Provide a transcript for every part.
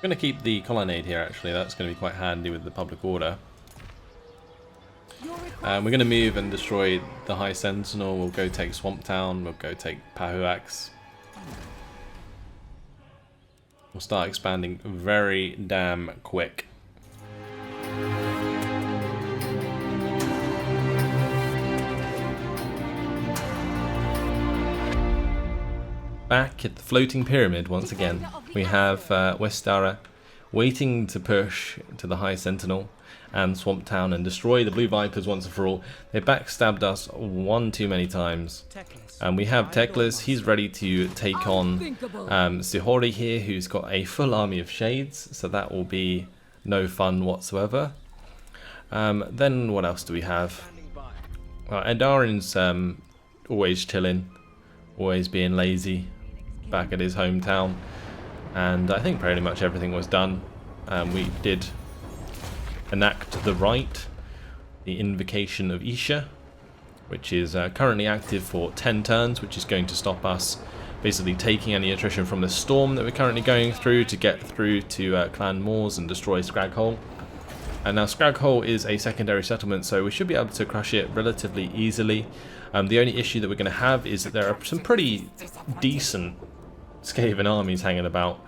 I'm going to keep the colonnade here actually, that's going to be quite handy with the public order. We're going to move and destroy the High Sentinel, we'll go take Swamp Town, we'll go take Pahuax. We'll start expanding very damn quick. Back at the floating pyramid once again, we have Westara waiting to push to the High Sentinel and Swamp Town and destroy the Blue Vipers once and for all. They backstabbed us one too many times. And we have Teclis, he's ready to take on Sihori here, who's got a full army of shades, so that will be no fun whatsoever. Then what else do we have? Andarin's always chilling, always being lazy, back at his hometown, and I think pretty much everything was done. We did enact the rite, the Invocation of Isha, which is currently active for 10 turns, which is going to stop us basically taking any attrition from the storm that we're currently going through to get through to Clan Moors and destroy Scraghole. And now Scraghole is a secondary settlement, so we should be able to crush it relatively easily. The only issue that we're going to have is that there are some pretty decent Skaven armies hanging about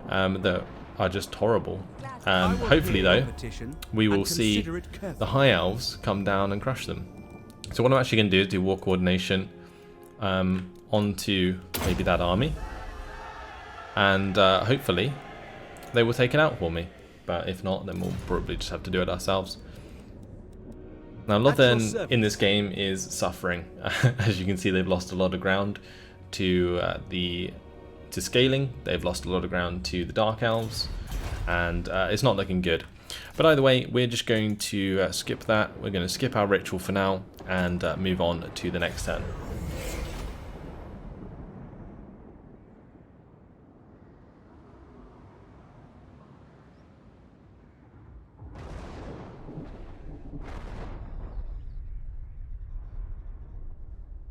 that are just horrible. Hopefully though, we will see the High Elves come down and crush them. So what I'm actually going to do is do war coordination onto maybe that army, and hopefully they will take it out for me. But if not, then we'll probably just have to do it ourselves. Now Lothern in this game is suffering. As you can see, they've lost a lot of ground to scaling. They've lost a lot of ground to the Dark Elves, and it's not looking good. But either way, we're just going to skip that. We're going to skip our ritual for now and move on to the next turn.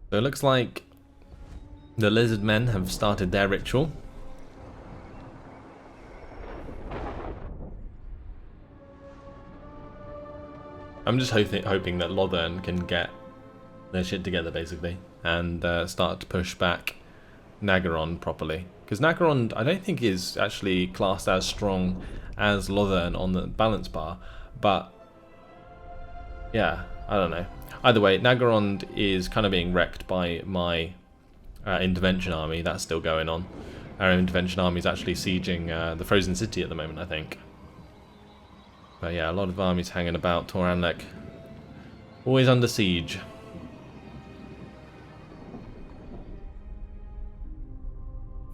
So it looks like the lizard men have started their ritual. I'm just hoping that Lothern can get their shit together basically and start to push back Nagaron properly. Because Nagaron I don't think is actually classed as strong as Lothern on the balance bar, but yeah, I don't know. Either way, Nagaron is kind of being wrecked by my intervention army. That's still going on. Our intervention army is actually sieging the Frozen City at the moment, I think. But yeah, a lot of armies hanging about. Toranlek always under siege.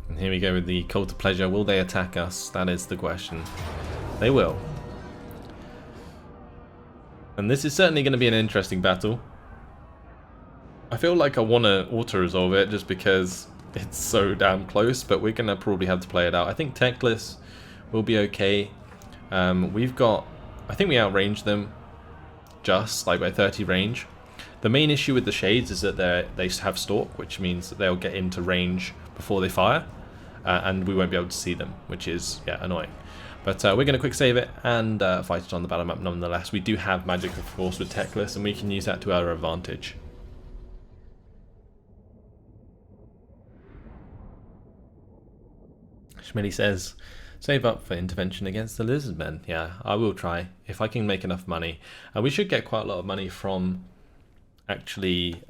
And here we go with the Cult of Pleasure. Will they attack us? That is the question. They will. And this is certainly going to be an interesting battle. I feel like I want to auto-resolve it just because it's so damn close, but we're going to probably have to play it out. I think Teclis will be okay. We've got... I think we outranged them just like by 30 range. The main issue with the Shades is that they have Stalk, which means that they'll get into range before they fire, and we won't be able to see them, which is, yeah, annoying. But we're going to quick save it and fight it on the battle map nonetheless. We do have magic, of course, with Teclis, and we can use that to our advantage. Schmidty says, save up for intervention against the lizard men. Yeah, I will try, if I can make enough money. We should get quite a lot of money from actually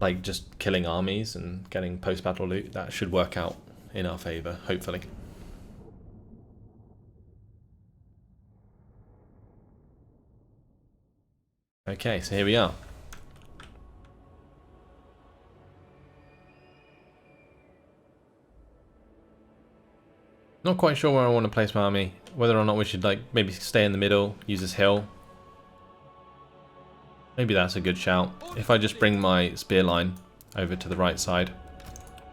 like just killing armies and getting post-battle loot. That should work out in our favour, hopefully. Okay, so here we are. Not quite sure where I want to place my army. Whether or not we should like maybe stay in the middle, use this hill. Maybe that's a good shout. If I just bring my spear line over to the right side,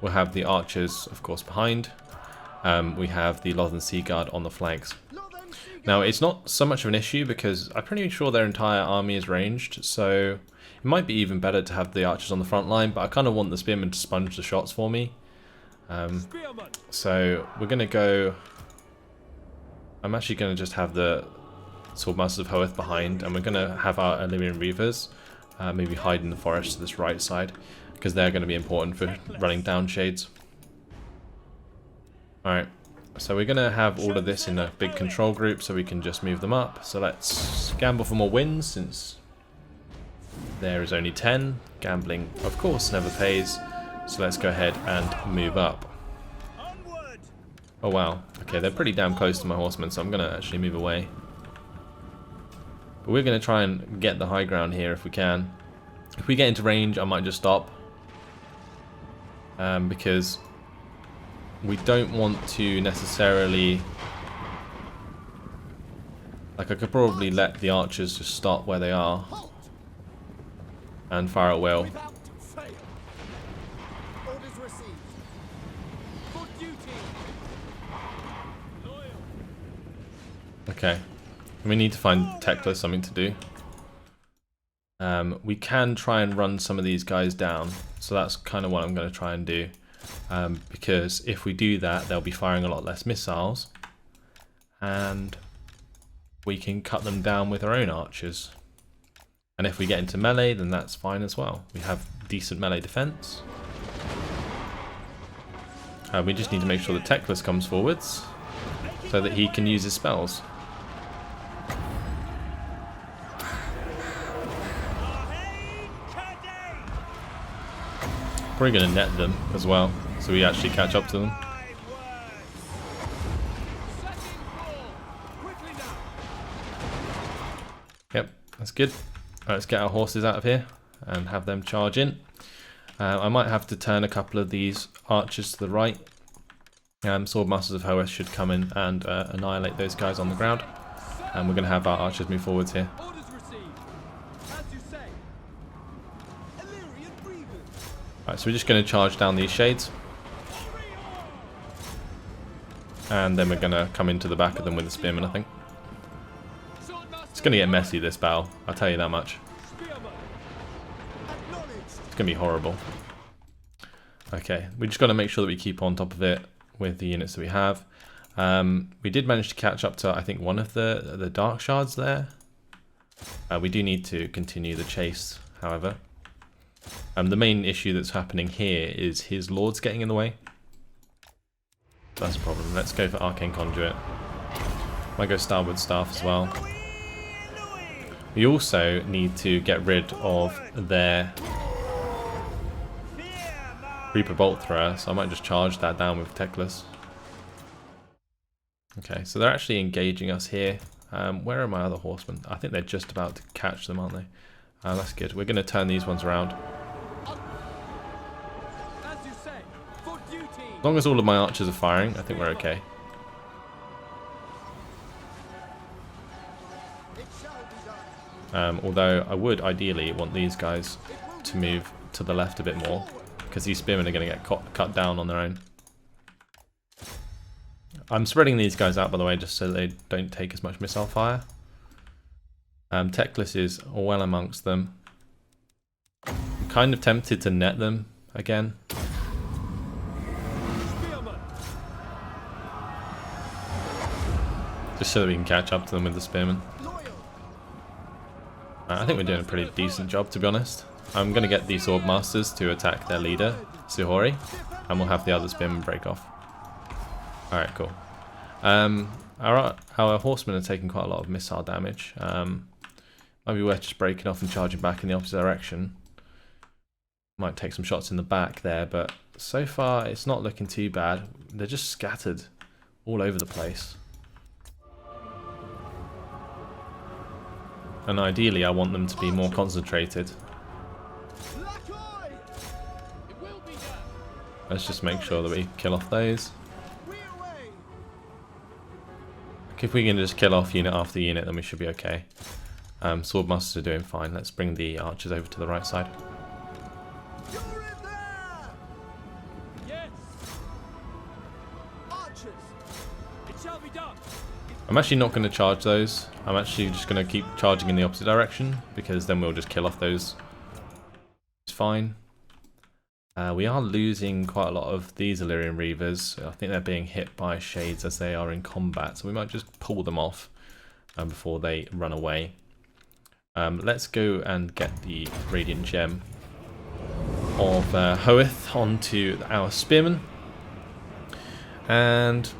we'll have the archers, of course, behind. We have the Lothern Sea Guard on the flanks. Now, it's not so much of an issue because I'm pretty sure their entire army is ranged, so it might be even better to have the archers on the front line, but I kind of want the spearmen to sponge the shots for me. So we're going to go... I'm actually going to just have the Swordmasters of Hoeth behind, and we're going to have our Illyrian Reavers maybe hide in the forest to this right side, because they're going to be important for running down shades. Alright, so we're going to have all of this in a big control group so we can just move them up. So let's gamble for more wins, since there is only 10. Gambling, of course, never pays. So let's go ahead and move up. Oh wow, okay, they're pretty damn close to my horsemen, so I'm going to actually move away. But we're going to try and get the high ground here if we can. If we get into range, I might just stop. Because we don't want to necessarily... Like, I could probably let the archers just stop where they are and fire at will. Okay, we need to find Teclis something to do. We can try and run some of these guys down, so that's kind of what I'm going to try and do. Because if we do that, they'll be firing a lot less missiles, and we can cut them down with our own archers. And if we get into melee, then that's fine as well. We have decent melee defense. We just need to make sure that Teclis comes forwards so that he can use his spells. Probably going to net them as well, so we actually catch up to them. Yep, that's good. Right, let's get our horses out of here and have them charge in. I might have to turn a couple of these archers to the right. Swordmasters of Hoeth should come in and annihilate those guys on the ground. And we're going to have our archers move forwards here. Right, so we're just going to charge down these shades. And then we're going to come into the back of them with the spearmen, I think. It's going to get messy, this battle, I'll tell you that much. It's going to be horrible. Okay, we just got to make sure that we keep on top of it with the units that we have. We did manage to catch up to, I think, one of the dark shards there. We do need to continue the chase, however. The main issue that's happening here is his lords getting in the way. That's a problem. Let's go for Arcane Conduit. Might go Starwood Staff as well. We also need to get rid of their Reaper Bolt Thrower, so I might just charge that down with Teclis. Okay, so they're actually engaging us here. Where are my other horsemen? I think they're just about to catch them, aren't they? That's good. We're going to turn these ones around. As long as all of my archers are firing, I think we're okay. Although I would ideally want these guys to move to the left a bit more, because these spearmen are going to get cut down on their own. I'm spreading these guys out, by the way, just so they don't take as much missile fire. Teclis is well amongst them. I'm kind of tempted to net them again. Just so that we can catch up to them with the spearmen. I think we're doing a pretty decent job, to be honest. I'm going to get these Swordmasters to attack their leader, Suhori, and we'll have the other spearmen break off. Alright, cool. Our horsemen are taking quite a lot of missile damage. Might be worth just breaking off and charging back in the opposite direction. Might take some shots in the back there, but so far it's not looking too bad. They're just scattered all over the place. And ideally I want them to be more concentrated. Let's just make sure that we kill off those. If we can just kill off unit after unit, then we should be okay. Swordmasters are doing fine. Let's bring the archers over to the right side. I'm actually not going to charge those. I'm actually just going to keep charging in the opposite direction, because then we'll just kill off those. It's fine. We are losing quite a lot of these Illyrian Reavers. I think they're being hit by shades as they are in combat, so we might just pull them off before they run away. Let's go and get the Radiant Gem of Hoeth onto our Spearmen. And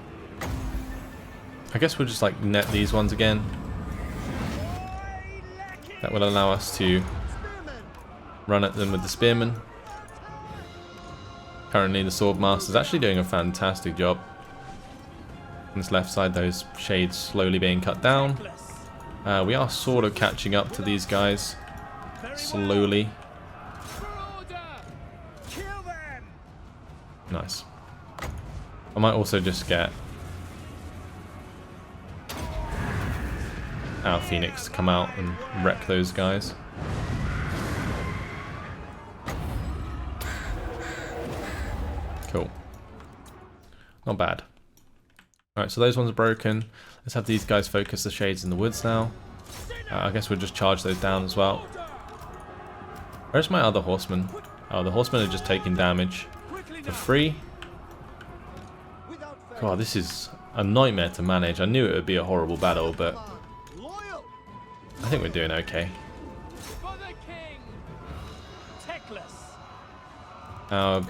I guess we'll just like net these ones again. That will allow us to run at them with the Spearmen. Currently the Swordmaster is actually doing a fantastic job. On this left side, those shades slowly being cut down. We are sort of catching up to these guys slowly. Nice. I might also just get our Phoenix to come out and wreck those guys. Cool. Not bad. Alright, so those ones are broken. Let's have these guys focus the shades in the woods now. I guess we'll just charge those down as well. Where's my other horsemen? Oh, the horsemen are just taking damage for free. God, this is a nightmare to manage. I knew it would be a horrible battle, but I think we're doing okay. Our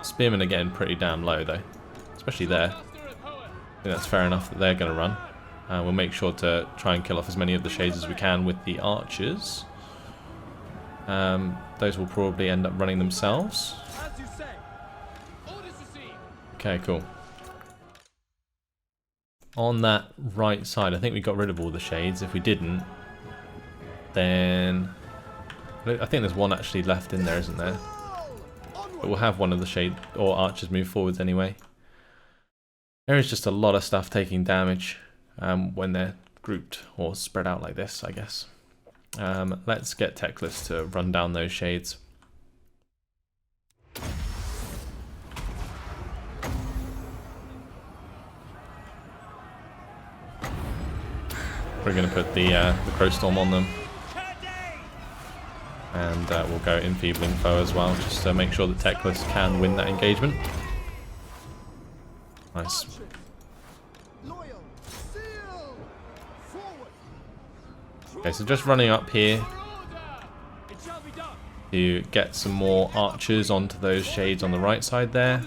spearmen are getting pretty damn low though, especially there. I think that's fair enough that they're going to run. We'll make sure to try and kill off as many of the shades as we can with the archers. Those will probably end up running themselves. Okay, cool. On that right side, I think we got rid of all the shades. If we didn't, then I think there's one actually left in there, isn't there? But we'll have one of the shade or archers move forwards anyway. There is just a lot of stuff taking damage when they're grouped or spread out like this, I guess. Let's get Teclis to run down those shades. We're going to put the Crow Storm on them. And we'll go Enfeebling Foe as well, just to make sure that Teclis can win that engagement. Nice. Okay, so just running up here to get some more archers onto those shades on the right side there.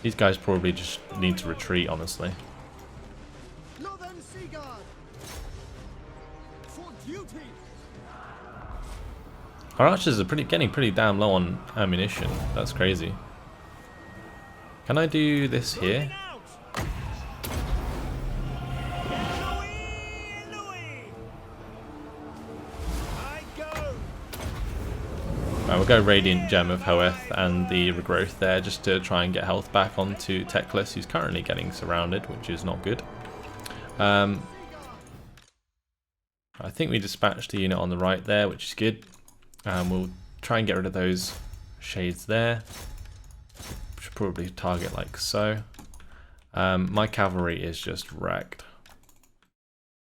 These guys probably just need to retreat, honestly. Our archers are getting pretty damn low on ammunition. That's crazy. Can I do this here? Right, we'll go Radiant Gem of Hoeth and the Regrowth there just to try and get health back onto Teclis, who's currently getting surrounded, which is not good. I think we dispatched the unit on the right there, which is good. We'll try and get rid of those shades there. Should probably target like so. My cavalry is just wrecked.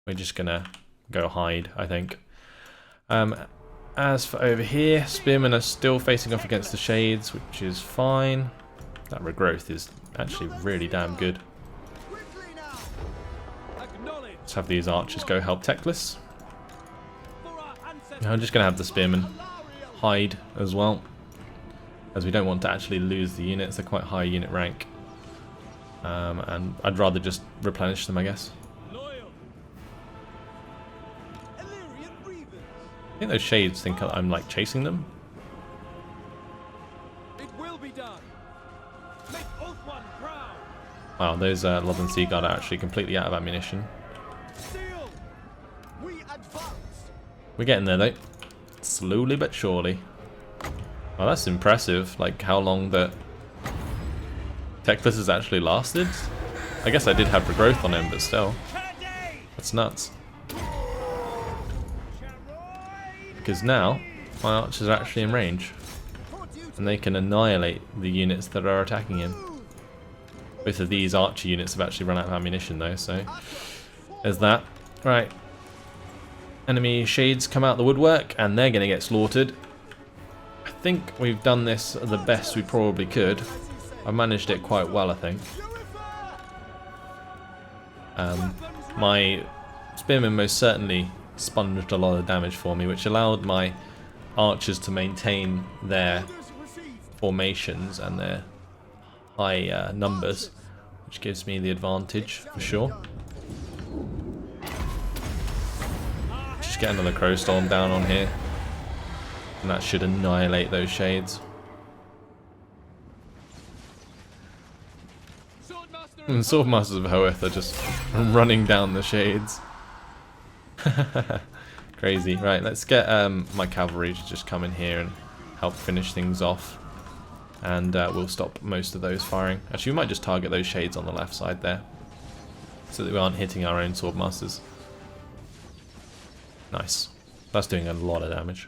We're just gonna go hide, I think. As for over here, spearmen are still facing off against the shades, which is fine. That regrowth is actually really damn good. Let's have these archers go help Teclis. I'm just going to have the spearmen hide as well, as we don't want to actually lose the units. They're quite high unit rank, and I'd rather just replenish them, I guess. I think those shades think I'm like chasing them. Wow, those Lothern Sea Guard are actually completely out of ammunition. We're getting there though, slowly but surely. Well, that's impressive, like how long that Teclis has actually lasted. I guess I did have regrowth on him, but still. That's nuts. Because now, my archers are actually in range. And they can annihilate the units that are attacking him. Both of these archer units have actually run out of ammunition though, so there's that. Right. Enemy shades come out the woodwork and they're going to get slaughtered. I think we've done this the best we probably could. I managed it quite well, I think. My spearmen most certainly sponged a lot of damage for me, which allowed my archers to maintain their formations and their high numbers, which gives me the advantage for sure. Just get another crow storm down on here, and that should annihilate those shades. And Swordmasters of Hoeth are just running down the shades. Crazy. Right, let's get my cavalry to just come in here and help finish things off. And we'll stop most of those firing. Actually, we might just target those shades on the left side there, so that we aren't hitting our own Swordmasters. Nice. That's doing a lot of damage.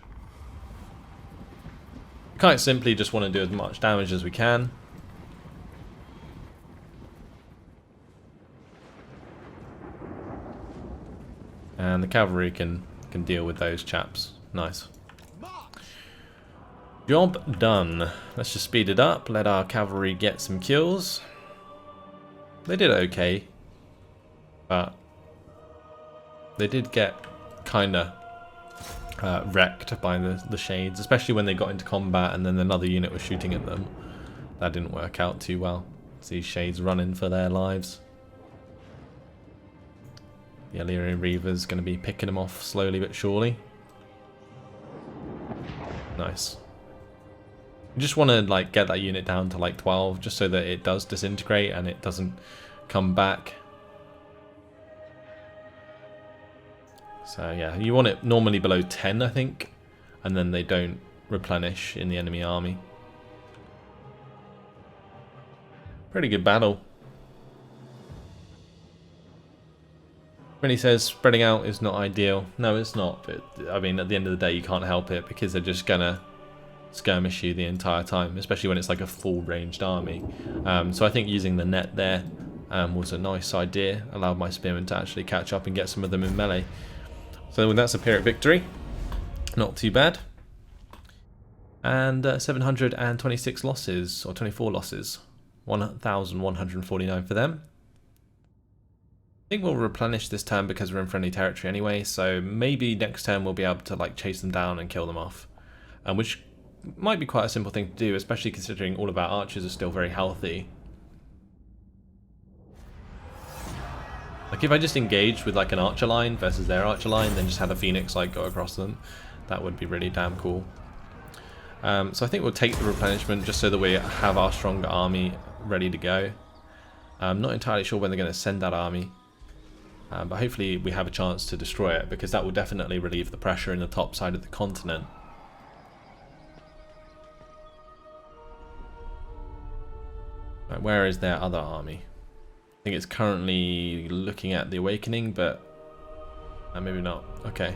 We quite simply just want to do as much damage as we can. And the cavalry can deal with those chaps. Nice. Job done. Let's just speed it up. Let our cavalry get some kills. They did okay, but they did get kinda wrecked by the shades, especially when they got into combat and then another unit was shooting at them. That didn't work out too well. See shades running for their lives. The Illyrian Reaver's going to be picking them off slowly but surely. Nice. You just want to like get that unit down to like 12, just so that it does disintegrate and it doesn't come back. So yeah, you want it normally below 10, I think, and then they don't replenish in the enemy army. Pretty good battle. When he says spreading out is not ideal, no it's not, but I mean at the end of the day you can't help it because they're just gonna skirmish you the entire time, especially when it's like a full ranged army. So I think using the net there was a nice idea, allowed my spearmen to actually catch up and get some of them in melee. So that's a Pyrrhic victory, not too bad. And 726 losses, or 24 losses, 1,149 for them. I think we'll replenish this turn because we're in friendly territory anyway, so maybe next turn we'll be able to like chase them down and kill them off, which might be quite a simple thing to do, especially considering all of our archers are still very healthy. Like if I just engaged with like an archer line versus their archer line, then just had a phoenix like go across them, that would be really damn cool. So I think we'll take the replenishment just so that we have our stronger army ready to go. I'm not entirely sure when they're going to send that army. But hopefully we have a chance to destroy it, because that will definitely relieve the pressure in the top side of the continent. Right, where is their other army? I think it's currently looking at the Awakening, but maybe not. Okay.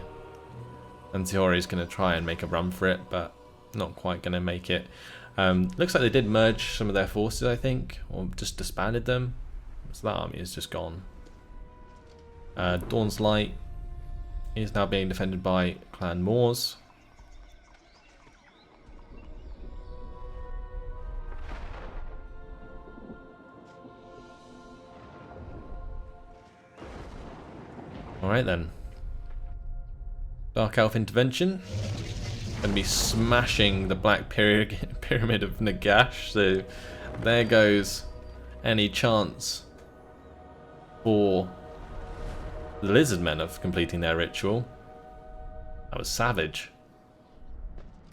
And Ziori is going to try and make a run for it, but not quite going to make it. Looks like they did merge some of their forces, I think, or just disbanded them. So that army is just gone. Dawn's Light is now being defended by Clan Moors. Alright then. Dark Elf Intervention. Going to be smashing the Black Pyramid of Nagash, so there goes any chance for the Lizard Men of completing their ritual. That was savage.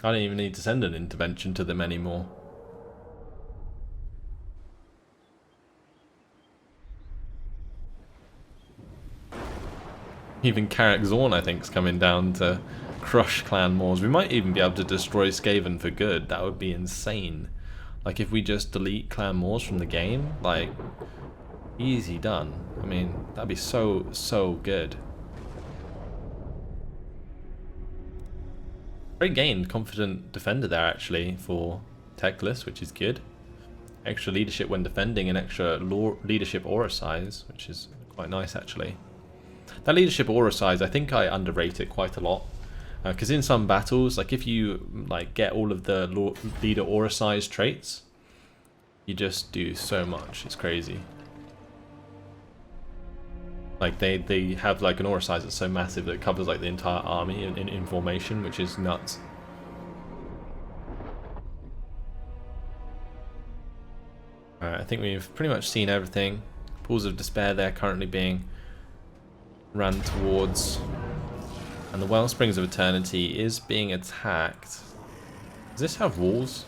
I don't even need to send an intervention to them anymore. Even Carrick Zorn, I think, is coming down to crush Clan Moors. We might even be able to destroy Skaven for good. That would be insane. Like, if we just delete Clan Moors from the game, like, easy done. I mean, that'd be so good. Great gain, confident defender there actually for Teclis, which is good. Extra leadership when defending and extra leadership aura size, which is quite nice actually. That leadership aura size, I think I underrate it quite a lot. Because in some battles, like if you like get all of the leader aura size traits, you just do so much. It's crazy. Like they have like an aura size that's so massive that it covers like the entire army in formation, which is nuts. Alright, I think we've pretty much seen everything. Pools of Despair there currently being ran towards. And the Wellsprings of Eternity is being attacked. Does this have walls?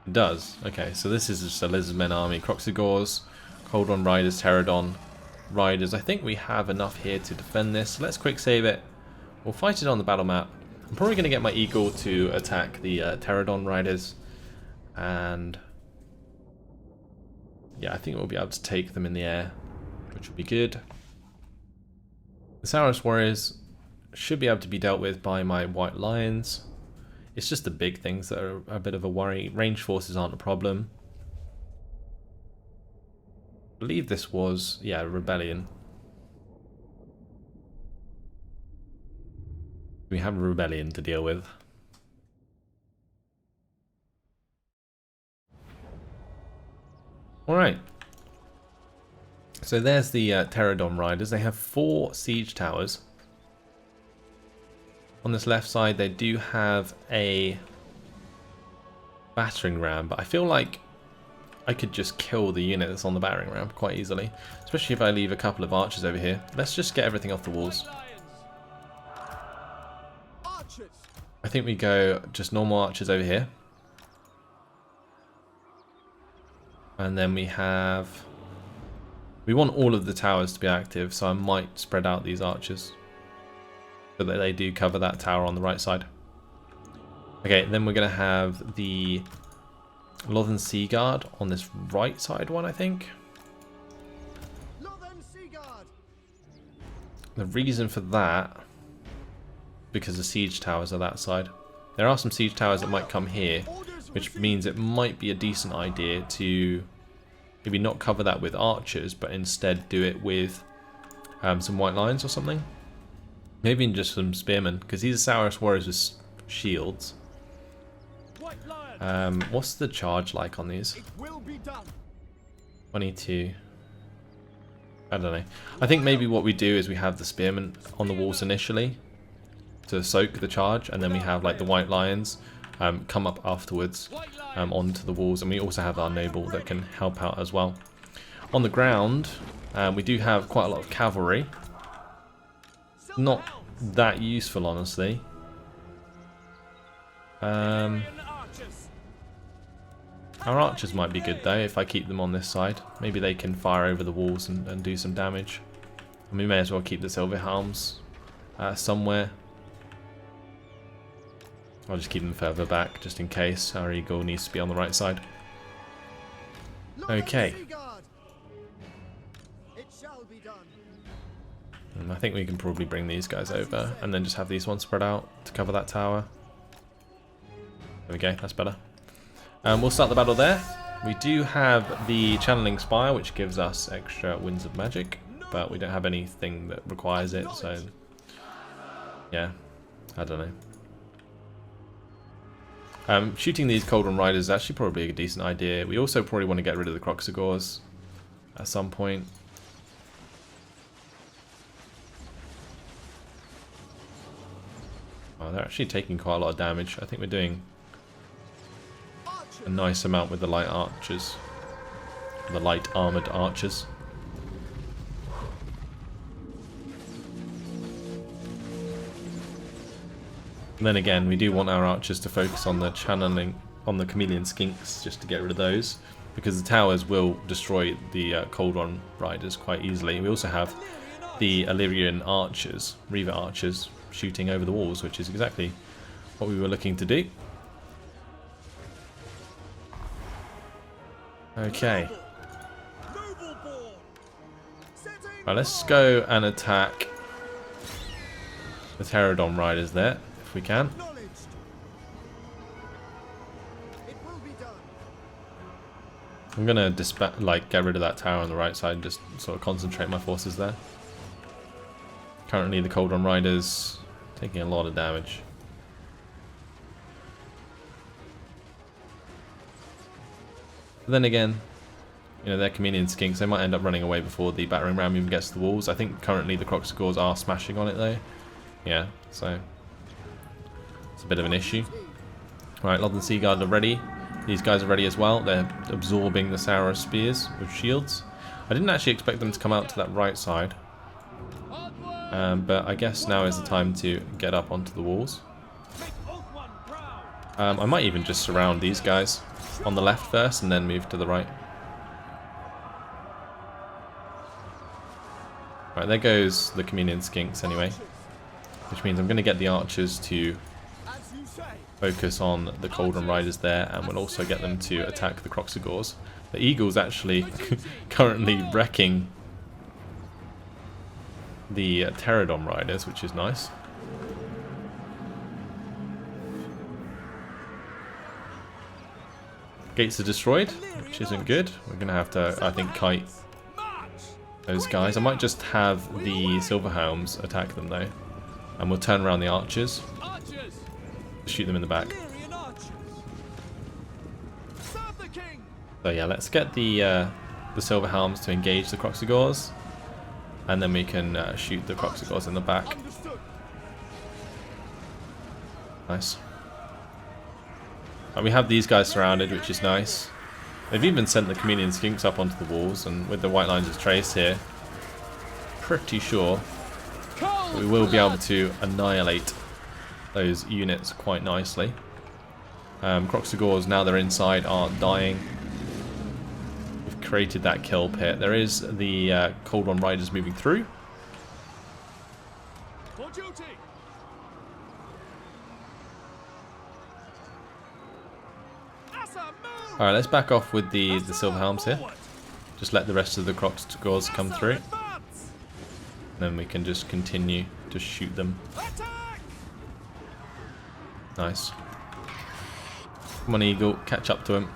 It does. Okay, so this is just a Lizardmen army. Croxigors, Coldron Riders, Pterodon Riders. I think we have enough here to defend this. So let's quick save it. We'll fight it on the battle map. I'm probably going to get my Eagle to attack the Pterodon Riders. And yeah, I think we'll be able to take them in the air, which will be good. The Saurus Warriors should be able to be dealt with by my White Lions. It's just the big things that are a bit of a worry. Range forces aren't a problem. I believe this was, yeah, Rebellion. We have a Rebellion to deal with. Alright. So there's the Pterodon Riders. They have 4 siege towers. On this left side they do have a battering ram, but I feel like I could just kill the unit that's on the battering ram quite easily. Especially if I leave a couple of archers over here. Let's just get everything off the walls. I think we go just normal archers over here. And then we have... We want all of the towers to be active, so I might spread out these archers so that they do cover that tower on the right side. Okay, then we're going to have the Lothern Sea Guard on this right side one, I think. The reason for that, because the siege towers are that side. There are some siege towers that might come here, which means it might be a decent idea to maybe not cover that with archers, but instead do it with some White Lions or something. Maybe just some spearmen, because these are Saurus Warriors with shields. What's the charge like on these? 22. I don't know. I think maybe what we do is we have the spearmen on the walls initially to soak the charge, and then we have like the White Lions come up afterwards onto the walls, and we also have our noble that can help out as well. On the ground, we do have quite a lot of cavalry. Not that useful, honestly. Our archers might be good though if I keep them on this side. Maybe they can fire over the walls and do some damage. And we may as well keep the Silver Helms somewhere. I'll just keep them further back just in case our eagle needs to be on the right side. Okay. And I think we can probably bring these guys over and then just have these ones spread out to cover that tower. There we go, that's better. We'll start the battle there. We do have the Channeling Spire, which gives us extra Winds of Magic, but we don't have anything that requires it, so yeah, I don't know. Shooting these Coldron Riders is actually probably a decent idea. We also probably want to get rid of the Croxigors at some point. Oh, they're actually taking quite a lot of damage. I think we're doing a nice amount with the light archers. The light armoured archers. And then again, we do want our archers to focus on the channeling, on the chameleon skinks, just to get rid of those, because the towers will destroy the Coldron Riders quite easily. We also have the Illyrian archers, Reaver archers, shooting over the walls, which is exactly what we were looking to do. Okay. Right, let's go and attack the Pterodon Riders there, if we can. I'm gonna get rid of that tower on the right side and just sort of concentrate my forces there. Currently the Cauldron Riders taking a lot of damage. But then again, you know, they're chameleon skinks. They might end up running away before the battering ram even gets to the walls. I think currently the Croxagores are smashing on it though. Yeah, so it's a bit of an issue. Right, Lodden Seaguard are ready. These guys are ready as well. They're absorbing the Sauros spears with shields. I didn't actually expect them to come out to that right side. But I guess now is the time to get up onto the walls. I might even just surround these guys on the left first and then move to the right. Right, there goes the chameleon skinks anyway. Which means I'm going to get the archers to focus on the Cauldron Riders there, and we'll also get them to attack the Croxagores. The Eagle's actually currently wrecking the Pterodon Riders, which is nice. Gates are destroyed, which isn't good. We're going to have to, I think, kite those guys. I might just have the Silverhounds attack them though. And we'll turn around the archers. Shoot them in the back. So yeah, let's get the Silverhounds to engage the Croxagores. And then we can shoot the Croxagores in the back. Nice. And we have these guys surrounded, which is nice. They've even sent the chameleon skinks up onto the walls, and with the white lines of trace here, pretty sure we will be able to annihilate those units quite nicely. Croxagores, now they're inside, aren't dying. We've created that kill pit. There is the Cauldron Riders moving through. Alright, let's back off with the Silverhelms here. Just let the rest of the Croxagores come through. Then we can just continue to shoot them. Nice. Come on, Eagle, catch up to him.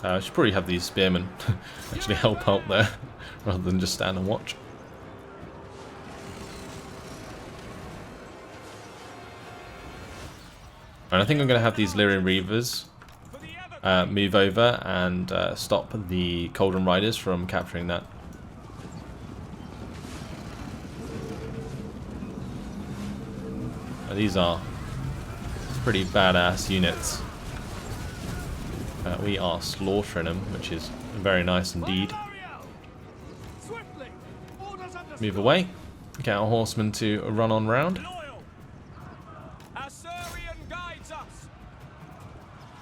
I should probably have these spearmen actually help out there rather than just stand and watch. And I think I'm going to have these Lyrian Reavers move over and stop the Cauldron Riders from capturing that. These are pretty badass units. We are slaughtering them, which is very nice indeed. Move away. Get our horsemen to run on round.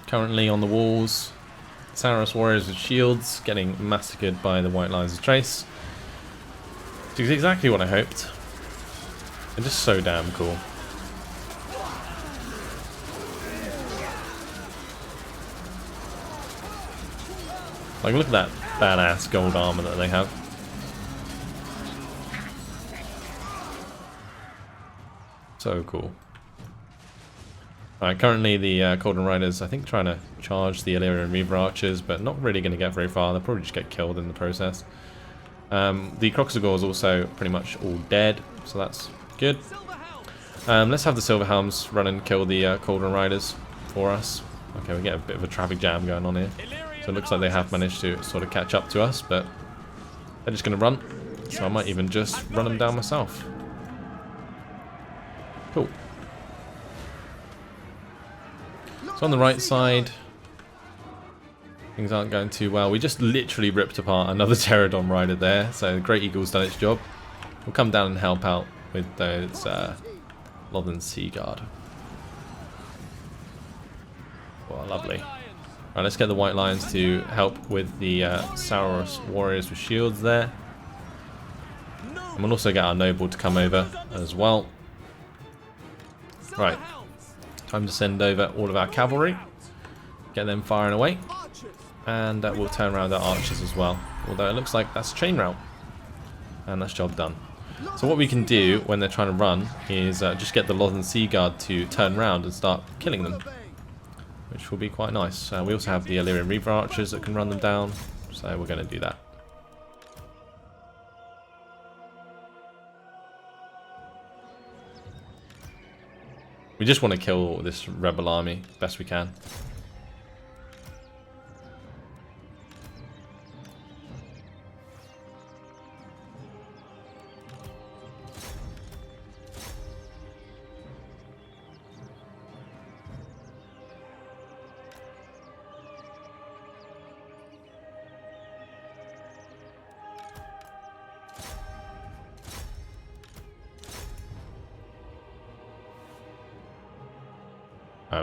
Currently on the walls, Sauros warriors with shields getting massacred by the white lines of trace. Which is exactly what I hoped. They're just so damn cool. Like, look at that badass gold armor that they have. So cool. Alright, currently the Cauldron Riders, I think, trying to charge the Illyrian Reaver archers, but not really going to get very far. They'll probably just get killed in the process. The Croxagores also pretty much all dead, so that's good. Let's have the Silverhelms run and kill the Cauldron Riders for us. Okay, we get a bit of a traffic jam going on here. So it looks like they have managed to sort of catch up to us, but they're just going to run. So I might even just run them down myself. Cool. So on the right side, things aren't going too well. We just literally ripped apart another Pterodon Rider there, so the Great Eagle's done its job. We'll come down and help out with those Lodden Seaguard. Well, lovely. Right, let's get the White Lions to help with the Sauros warriors with shields there. And we'll also get our noble to come over as well. Right, time to send over all of our cavalry. Get them firing away. And we'll turn around our archers as well. Although it looks like that's a chain route. And that's job done. So what we can do when they're trying to run is just get the Lodden Seaguard to turn around and start killing them. Which will be quite nice. We also have the Illyrian Reaver archers that can run them down. So we're going to do that. We just want to kill this rebel army best we can.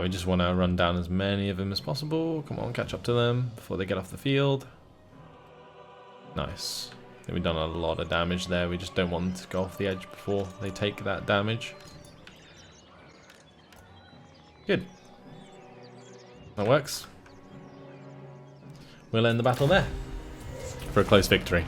We just want to run down as many of them as possible. Come on, catch up to them before they get off the field. Nice. I think we've done a lot of damage there. We just don't want them to go off the edge before they take that damage. Good. That works. We'll end the battle there for a close victory.